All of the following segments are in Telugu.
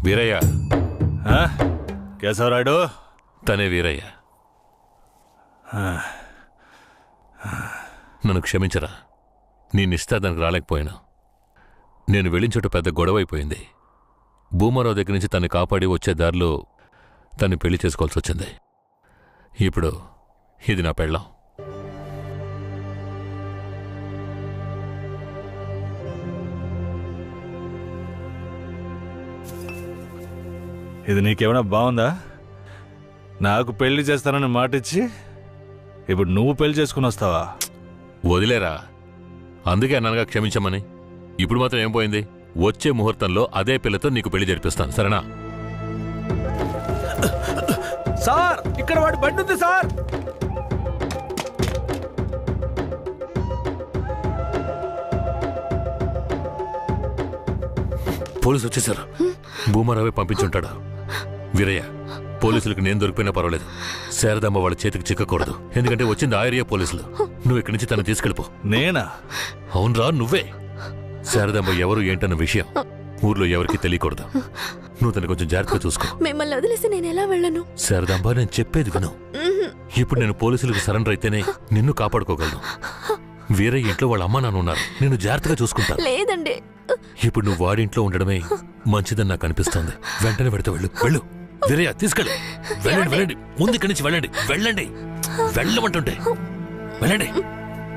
వీరయ్య. కేశవరాయుడు తనే వీరయ్య. నన్ను క్షమించరా. నేనిస్తా దానికి రాలేకపోయినా. నేను వెళ్ళిన చోట పెద్ద గొడవ అయిపోయింది. భూమారావు దగ్గర నుంచి తను కాపాడి వచ్చే దారిలో తను పెళ్లి చేసుకోవాల్సి వచ్చింది. ఇప్పుడు ఇది నా పెళ్ళాం. ఇది నీకేమైనా బాగుందా? నాకు పెళ్లి చేస్తానని మాటిచ్చి ఇప్పుడు నువ్వు పెళ్లి చేసుకుని వస్తావా? వదిలేరా. అందుకే అన్నగా క్షమించమని. ఇప్పుడు మాత్రం ఏం పోయింది? వచ్చే ముహూర్తంలో అదే పిల్లతో నీకు పెళ్లి జరిపిస్తాను, సరేనా? సార్, ఇక్కడ వాడి బండి ఉంది సార్. పోలీసు వచ్చేసారు. భూమారావే పంపించుంటాడు. వీరయ్య, పోలీసులకు నేను దొరికిపోయినా పర్వాలేదు, శారదమ్మ వాళ్ళ చేతికి చిక్కకూడదు. ఎందుకంటే వచ్చింది ఆ ఏరియా పోలీసులు. నువ్వు ఇక్కడి నుంచి తను తీసుకెళ్ళిపో. నేనా? అవునరా, నువ్వే. శారదమ్మ ఎవరు ఏంటన్న విషయం ఊర్లో ఎవరికి తెలియకూడదు. నువ్వు తను కొంచెం జాగ్రత్తగా చూసుకో. మిమ్మల్ని వదిలేసి నేను ఎలా వెళ్ళను? శారదాంబ, నేను చెప్పేది విను. ఇప్పుడు నేను పోలీసులకు సరెండర్ అయితేనే నిన్ను కాపాడుకోగలను. వీరయ్య ఇంట్లో వాళ్ళ అమ్మ నాన్న ఉన్నారు. నేను జాగ్రత్తగా చూసుకుంటా. లేదండి, ఇప్పుడు నువ్వు వాడింట్లో ఉండడమే మంచిదని నాకు అనిపిస్తోంది. వెంటనే పెడితే వెళ్ళు. వెళ్ళు వీరయ్య, తీసుకెళ్ళు. వెళ్ళండి, వెళ్ళండి. ముందు ఇక్కడి నుంచి వెళ్ళండి. వెళ్ళండి, వెళ్ళమంటుంటే వెళ్ళండి.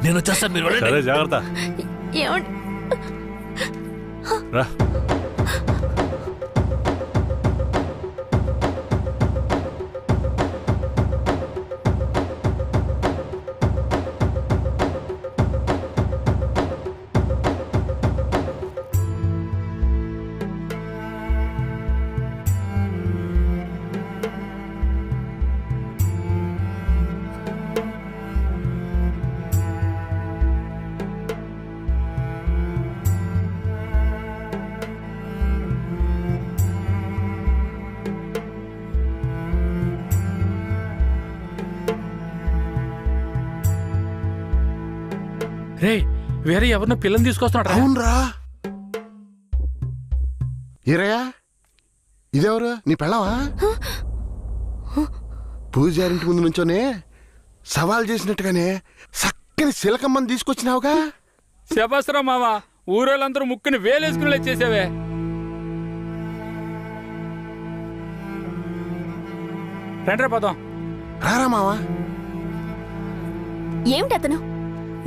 నేను వచ్చేస్తాను, మీరు వెళ్ళండి. జాగ్రత్త. రా. రే, వేరే ఎవరినో పిల్లని తీసుకొస్తున్నాడు. అవునరా. ఈరయ్యా, ఇదెవరు? నీ పెళ్ళవా? పూజారింటి ముందు నుంచోనే సవాల్ చేసినట్టుగానే చక్కని శిలకమ్మని తీసుకొచ్చినావుగా. శబాస్రా మావా, ఊరోళ్ళందరూ ముక్కుని వేలేసుకుని చేసావే. రండ్రా పదం. రారా మావా. ఏమిటి అతను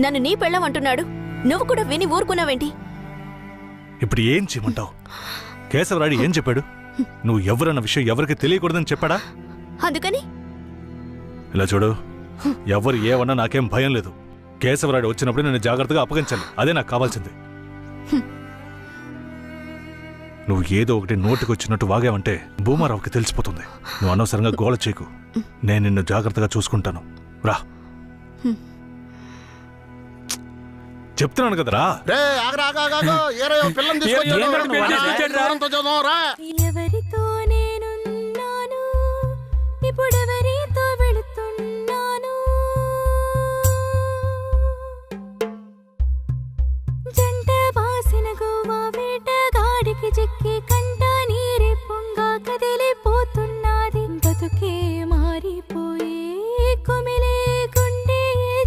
నన్ను నీ పెళ్ళం అంటున్నాడు? నువ్వు కూడా విని ఊరుకున్నావేంటి? ఇప్పుడు ఏం చేయమంటావు? కేశవరాయుడు ఏం చెప్పాడు? నువ్వు ఎవరన్న విషయం ఎవరికి తెలియకూడదని చెప్పాడా? అందుకని ఇలా చూడు, ఎవరు ఏమన్నా నాకేం భయం లేదు. కేశవరాయుడు వచ్చినప్పుడు నేను జాగ్రత్తగా అప్పగించాలి. అదే నాకు కావాల్సింది. నువ్వు ఏదో ఒకటి నోటికి వచ్చినట్టు వాగావంటే భూమారావుకి తెలిసిపోతుంది. నువ్వు అనవసరంగా గోల చేయకు. నేను నిన్ను జాగ్రత్తగా చూసుకుంటాను. రా, చెప్తున్నాను కదరా. ఎవరితో నేనున్నాను, ఇప్పుడెవరితో వెళుతున్నాను? జంట బాసిన గోవా వేటగాడికి చిక్కి కంట నీరే పొంగా కదిలిపోతున్నది. బతుకే మారిపోయే, కుమిలే గుండె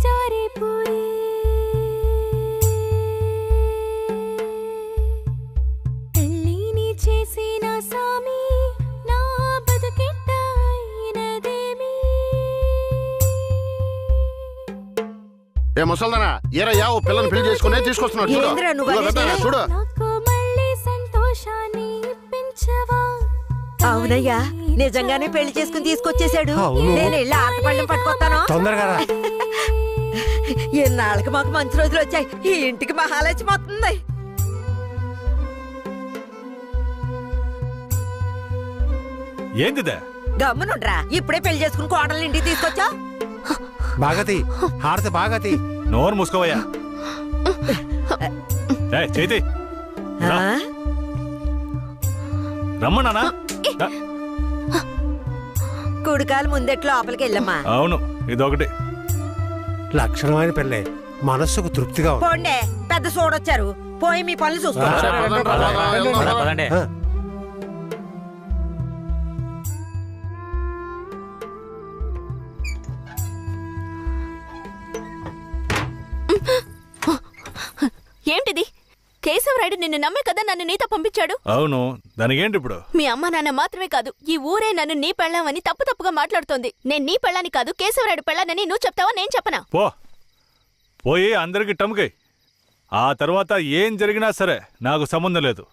జారిపోయే. చేసిన సామి నా బతుకెట్ట అయినదేమి? ఏ ముసల్దానా, ఏరయ్యా ఓ పిల్లని పెళ్లి చేసుకునే తీసుకొస్తున్నాడు. చూడు. నాకు మళ్ళీ సంతోషాన్ని ఇప్పించవా? అవునయ్యా, నిజంగానే పెళ్లి చేసుకుని తీసుకొచ్చేసాడు. నేను వెళ్ళి ఆటపళ్ళం పట్టుకొస్తాను. తొందరగా. ఎన్నాళ్ళకి మాకు మంచి రోజులు వచ్చాయి. ఈ ఇంటికి మహాలక్ష్మి వస్తుంది. ఏందిదే? గమ్మునుండ్రా. ఇప్పుడే పెళ్లి చేసుకుని కోడలు ఇంటికి తీసుకొచ్చా. బాగతి హారతి బాగతి. నోరు మూసుకోవయ్యా. చేతి రమ్మన్నానా? కుడికాలు ముందెట్లో లోపలికి వెళ్ళమ్మా. అవును, ఇదొకటి లక్షణమైన పెళ్ళే. మనస్సుకు తృప్తిగా ఉంది. పోండే, పెద్ద చూడొచ్చారు. పోయి మీ పనులు చూసుకోండి. కేశవరాయుడు నిన్ను నమ్మే కదా నన్ను నీతో పంపించాడు. అవును, దానికేంటి ఇప్పుడు? మీ అమ్మ నాన్న మాత్రమే కాదు, ఈ ఊరే నన్ను నీ పెళ్ళామని తప్పుగా మాట్లాడుతోంది. నేను నీ పెళ్ళాని కాదు, కేశవరాయుడు పెళ్ళానని నువ్వు చెప్తావా, నేను చెప్పనా? పోయి అందరికి టమ్కై. ఆ తర్వాత ఏం జరిగినా సరే నాకు సంబంధం లేదు.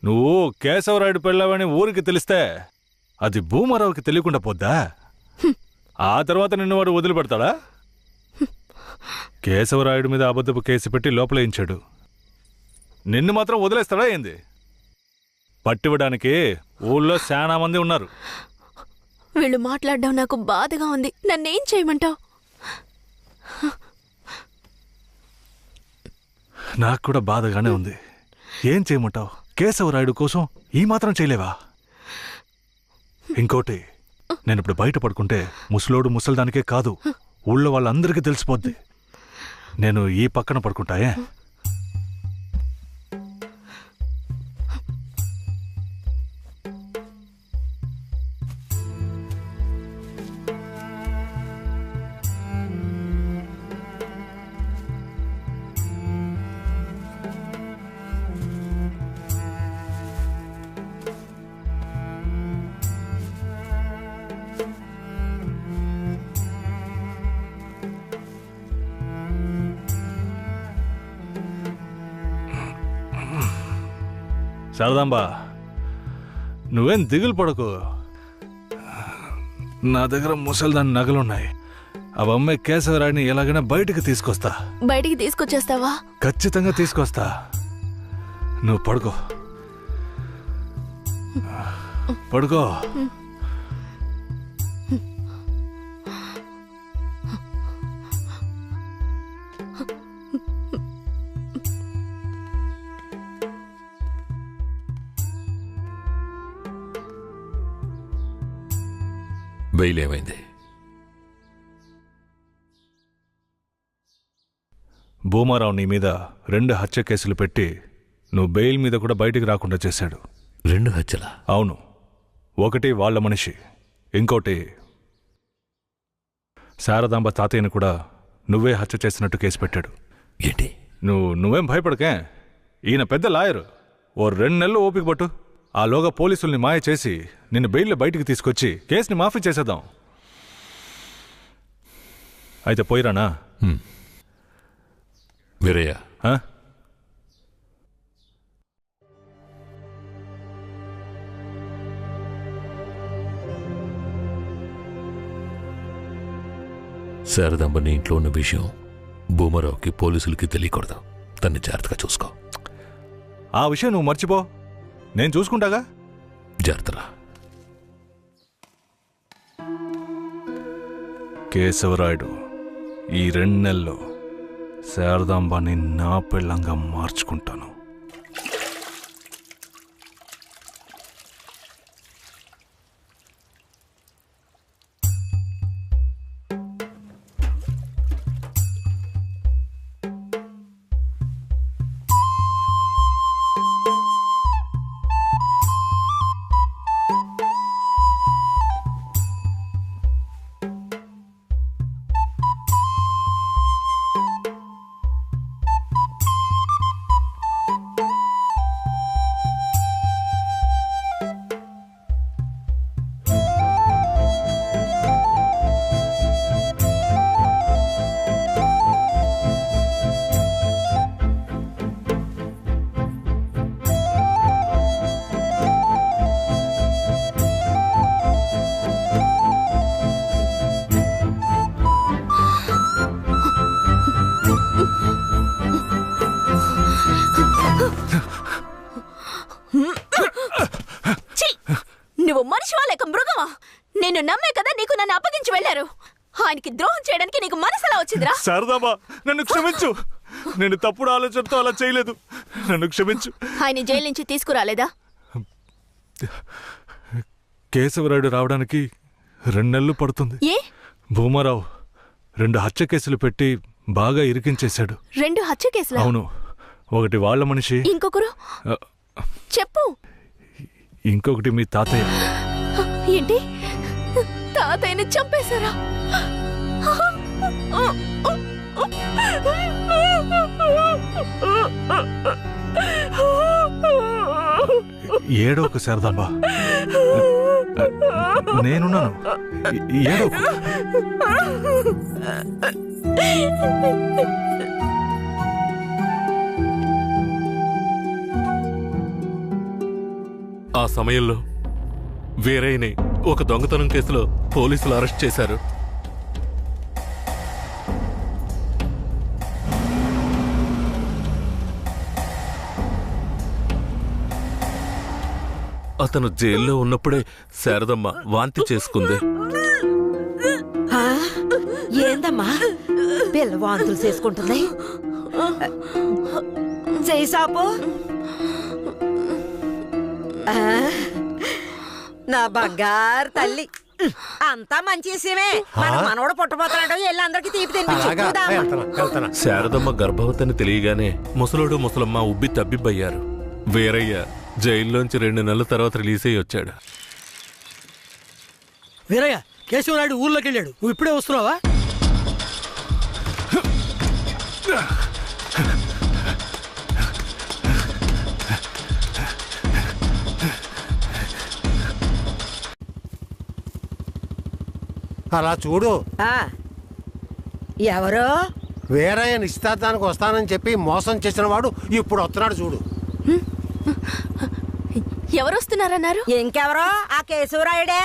నువ్వు కేశవరాయుడు పెళ్ళావని ఊరికి తెలిస్తే అది భూమారావుకి తెలియకుండా పోద్దా? ఆ తర్వాత నిన్ను వాడు వదిలిపెడతాడా? కేశవరాయుడు మీద అబద్ధపు కేసు పెట్టి లోపలేయించాడు. నిన్ను మాత్రం వదిలేస్తాడా ఏంది? పట్టివ్వడానికి ఊళ్ళో చాలా మంది ఉన్నారు. వీళ్ళు మాట్లాడడం నాకు బాధగా ఉంది. నన్నేం చేయమంటావు? నాకు కూడా బాధగానే ఉంది. ఏం చేయమంటావు? కేశవరాయుడు కోసం ఈ మాత్రం చేయలేవా? ఇంకోటి, నేను ఇప్పుడు బయట పడుకుంటే ముసలోడు ముసల్దానికే కాదు, ఊళ్ళో వాళ్ళందరికీ తెలిసిపోద్ది. నేను ఈ పక్కన పడుకుంటాయే. శారదాంబా, నువ్వేం దిగులు పడకు. నా దగ్గర ముసల్దాని నగలున్నాయి. అవమ్మే కేశవరాయుడిని ఎలాగైనా బయటికి తీసుకొస్తా. బయటికి తీసుకొచ్చేస్తావా? ఖచ్చితంగా తీసుకొస్తా. నువ్వు పడుకో, పడుకో. బెయిల్ ఏమైంది? భూమారావు నీ మీద 2 హత్య కేసులు పెట్టి నువ్వు బెయిల్ మీద కూడా బయటికి రాకుండా చేశాడు. 2 హత్యలా? అవును. ఒకటి వాళ్ళ మనిషి, ఇంకోటి శారదాంబ తాతయ్యను కూడా నువ్వే హత్య చేసినట్టు కేసు పెట్టాడు. ఏంటి? నువ్వేం భయపడకే. ఈయన పెద్ద లాయరు. ఓ 2 నెలలు ఓపిక పట్టు. ఆలోగా పోలీసుల్ని మాయ చేసి నిన్ను బెయిల్లో బయటికి తీసుకొచ్చి కేసుని మాఫీ చేసేద్దాం. అయితే పోయిరానా? వీరయ్య, శారదాంబ నీ ఇంట్లో ఉన్న విషయం భూమారావుకి పోలీసులకి తెలియకూడదు. తన్ని జాగ్రత్తగా చూసుకో. ఆ విషయం నువ్వు మర్చిపో, నేను చూసుకుంటాగా. జాగ్రత్తరా. కేశవరాయుడు ఈ 2 నెలల్లో శారదాంబాని నా పెళ్ళంగా మార్చుకుంటాను. నువ్వు మనిషివా లేక మృగమా? నేను నమ్మే కదా నీకు నన్ను అప్పగించి వెళ్లారు. ఆయనకి ద్రోహం చేయడానికి నీకు మనసులా వచ్చిందిరా? శారదాంబా, నన్ను క్షమించు. నేను తప్పుడు ఆలోచనతో అలా చేయలేదు. నన్ను క్షమించు. ఆయన జైలు నుంచి తీసుకురాలేదా? కేశవరాయుడు రావడానికి 2 నెలలు పడుతుంది. ఏ? భూమారావు 2 హత్య కేసులు పెట్టి బాగా ఇరికించేశాడు. 2 హత్య కేసులా? అవును. ఒకటి వాళ్ళ మనిషి, ఇంకొకరు చెప్పు. ఇంకొకటి మీ తాతయ్య. ఏంటి? తాతయ్యని చంపేశారా? ఏడోకు శారదాంబా, నేనున్నాను. ఏడోకు. ఆ సమయంలో వేరేని ఒక దొంగతనం కేసులో పోలీసులు అరెస్ట్ చేశారు. అతను జైల్లో ఉన్నప్పుడే శారదమ్మ వాంతి చేసుకుంది. ఏందమ్మా పిల్ల వాంతులు చేసుకుంటుంది? చేయి సాపు. నా బంగారు తల్లి, అంతా మంచి విషయమే. మన మనవడు పుట్టబోతున్నాడు, వెళ్ళి అందరికి తీపి తినిపించు. శారదమ్మ గర్భవతిని తెలియగానే ముసలోడు ముసలమ్మ ఉబ్బి తబ్బిబ్బయ్యారు. వీరయ్య జైల్లోంచి 2 నెలల తర్వాత రిలీజ్ అయ్యి వచ్చాడు. వీరయ్య, కేశవనాయుడు ఊర్లోకి వెళ్ళాడు. నువ్వు ఇప్పుడే వస్తున్నావా? అలా చూడు, ఎవరో వేరే నిశ్చితార్థానికి వస్తానని చెప్పి మోసం చేసిన వాడు ఇప్పుడు వస్తున్నాడు చూడు. ఎవరు వస్తున్నారన్నారు? ఇంకెవరో ఆ కేశవరాయుడే.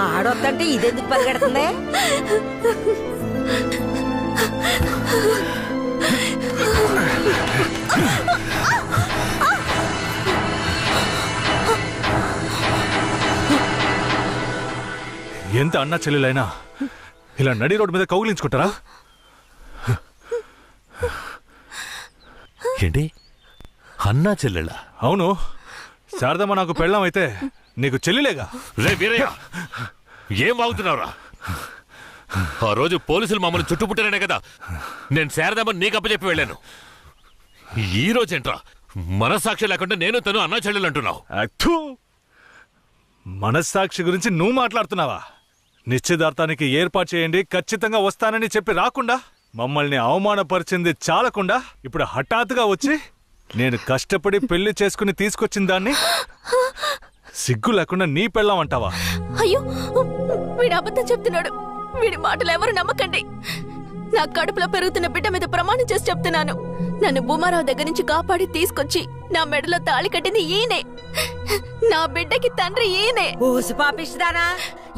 ఆడొద్దంటే ఇదెందుకు పరిగెడుతుంది? ఎంత అన్న చెల్లెలైనా ఇలా నడి రోడ్డు మీద కౌగిలించుకుంటారా? ఏంటి అన్నా చెల్లెళ్ళ? అవును, శారదమ్మ నాకు పెళ్ళాం అయితే నీకు చెల్లిలేగా. రే వీరయ్య, ఏం వాగుతున్నావురా? ఆ రోజు పోలీసులు మమ్మల్ని చుట్టుముట్టారనే కదా నేను శారదమ్మని నీకు అప్పచెప్పి వెళ్ళాను. ఈ రోజేంట్రా మనస్సాక్షి లేకుండా నేను తను అన్నా చెల్లెలు అంటున్నావు? మనస్సాక్షి గురించి నువ్వు మాట్లాడుతున్నావా? నిశ్చితార్థానికి ఏర్పాటు చేయండి, ఖచ్చితంగా వస్తానని చెప్పి రాకుండా మమ్మల్ని అవమానపరిచింది చాలకుండా ఇప్పుడు హఠాత్తుగా వచ్చి నేను కష్టపడి పెళ్లి చేసుకుని తీసుకొచ్చిన దాన్ని సిగ్గు లేకుండా నీ పెళ్ళాం అంటావా? అయ్యో, వీడు అబద్ధం చెప్తున్నాడు. వీడి మాటలు ఎవరు నమ్మకండి. నా కడుపులో పెరుగుతున్న బిడ్డ మీద ప్రమాణం చేసి చెప్తున్నాను. నన్ను భూమారావు దగ్గర నుంచి కాపాడి తీసుకొచ్చి నా మెడలో తాళి కట్టింది ఈయనే. నా బిడ్డకి తండ్రి ఈయనే. ఊసి పాపిస్తానా?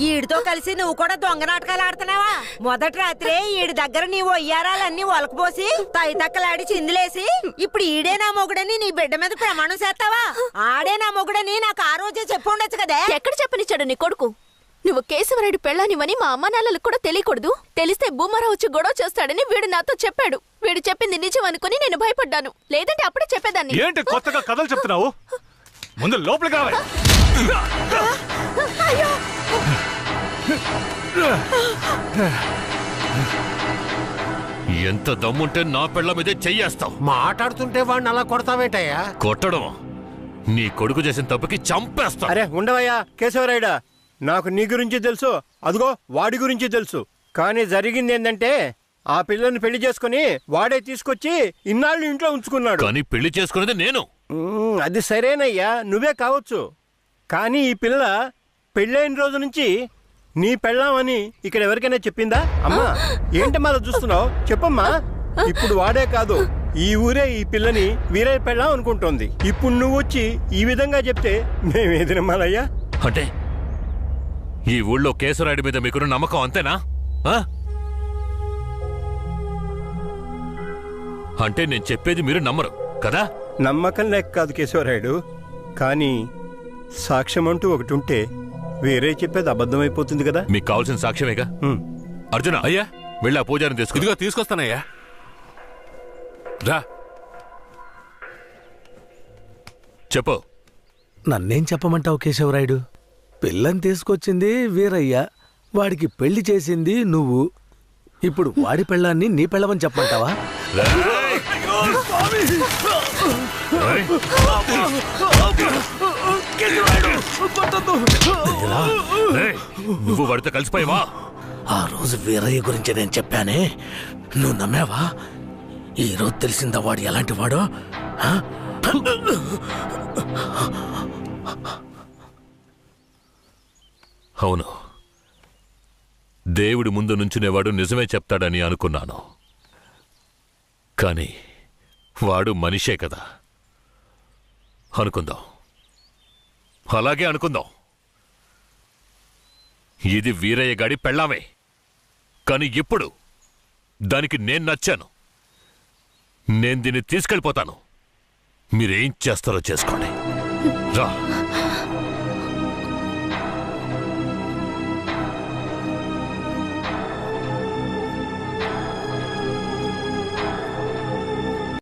ఈడితో కలిసి నువ్వు కూడా దొంగ నాటకాలు ఆడుతున్నావా? మొదటి రాత్రే ఈడి దగ్గర నీ ఒయ్యారాలన్నీ ఒలకపోసి తైతక్కలాడి చిందులేసి ఇప్పుడు ఈడే నా మొగుడని నీ బిడ్డ మీద ప్రమాణం చేస్తావా? ఆడే నా మొగుడని నాకు ఆ రోజే చెప్పు ఉండొచ్చు కదే. ఎక్కడ చెప్పనిచ్చాడు నీ కొడుకు? నువ్వు కేశవరాయుడు పెళ్ళానివని మా అమ్మ నాన్నలకు కూడా తెలియకూడదు. తెలిస్తే భూమారావు వచ్చి గొడవ చేస్తాడని వీడు నాతో చెప్పాడు. వీడు చెప్పింది నిజం అనుకుని నేను భయపడ్డాను. లేదంటే అప్పుడే చెప్పేదాన్ని. ఏంటి కొత్తగా కథలు చెప్తున్నావు? ముందు లోపలికి రావే. ఎంత దమ్ముంటే నా పెళ్ళ మీదే చెయ్యేస్తావు? మాట్లాడుతుంటే వాడిని అలా కొడతావేంటయ్యా? కొట్టడం నీ కొడుకు చేసిన తప్పుకి చంపేస్తా. అరే ఉండవయ్యా కేశవరాయుడా, నాకు నీ గురించి తెలుసు, అదిగో వాడి గురించి తెలుసు. కానీ జరిగింది ఏంటంటే ఆ పిల్లని పెళ్లి చేసుకుని వాడే తీసుకొచ్చి ఇన్నాళ్ళు ఇంట్లో ఉంచుకున్నాడు. కానీ పెళ్లి చేసుకునేది నేను. అది సరేనయ్యా, నువ్వే కావచ్చు. కానీ ఈ పిల్ల పెళ్ళైన రోజు నుంచి నీ పెళ్ళామని ఇక్కడ ఎవరికైనా చెప్పిందా? అమ్మా ఏంటి మళ్ళీ చూస్తున్నావు? చెప్పమ్మా. ఇప్పుడు వాడే కాదు, ఈ ఊరే ఈ పిల్లని వీరే పెళ్ళాం అనుకుంటోంది. ఇప్పుడు నువ్వు వచ్చి ఈ విధంగా చెప్తే మేమేది నమ్మాలయ్యా? అంటే ఈ ఊళ్ళో కేశవరాయుడి మీద మీకున్న నమ్మకం అంతేనా? అంటే నేను చెప్పేది మీరు నమ్మరు కదా? నమ్మకం లేక కాదు కేశవరాయుడు, కానీ సాక్ష్యం అంటూ ఒకటి ఉంటే వేరే చెప్పేది అబద్ధమైపోతుంది కదా. మీకు కావాల్సిన సాక్ష్యమేగా. అర్జున, అయ్యా వెళ్ళి ఆ పూజారిని తీసుకు. ఇదిగో తీసుకొస్తానయ్యా. రా. చెప్పు. నన్నేం చెప్పమంటావు కేశవరాయుడు? పిల్లని తీసుకొచ్చింది వీరయ్య, వాడికి పెళ్లి చేసింది నువ్వు. ఇప్పుడు వాడి పెళ్ళాన్ని నీ పెళ్ళమని చెప్పమంటావా? నువ్వు వాడితో కలిసిపోయావా? ఆ రోజు వీరయ్య గురించి నేను చెప్పానే, నువ్వు నమ్మావా? ఈ రోజు తెలిసిందా వాడు ఎలాంటి వాడో? అవును, దేవుడి ముందు నుంచునేవాడు నిజమే చెప్తాడని అనుకున్నాను. కానీ వాడు మనిషే కదా. అనుకుందాం, అలాగే అనుకుందాం. ఇది వీరయ్య గాడి పెళ్ళామే. కానీ ఇప్పుడు దానికి నేను నచ్చాను. నేను దీన్ని తీసుకెళ్ళిపోతాను. మీరేం చేస్తారో చేసుకోండి. రా.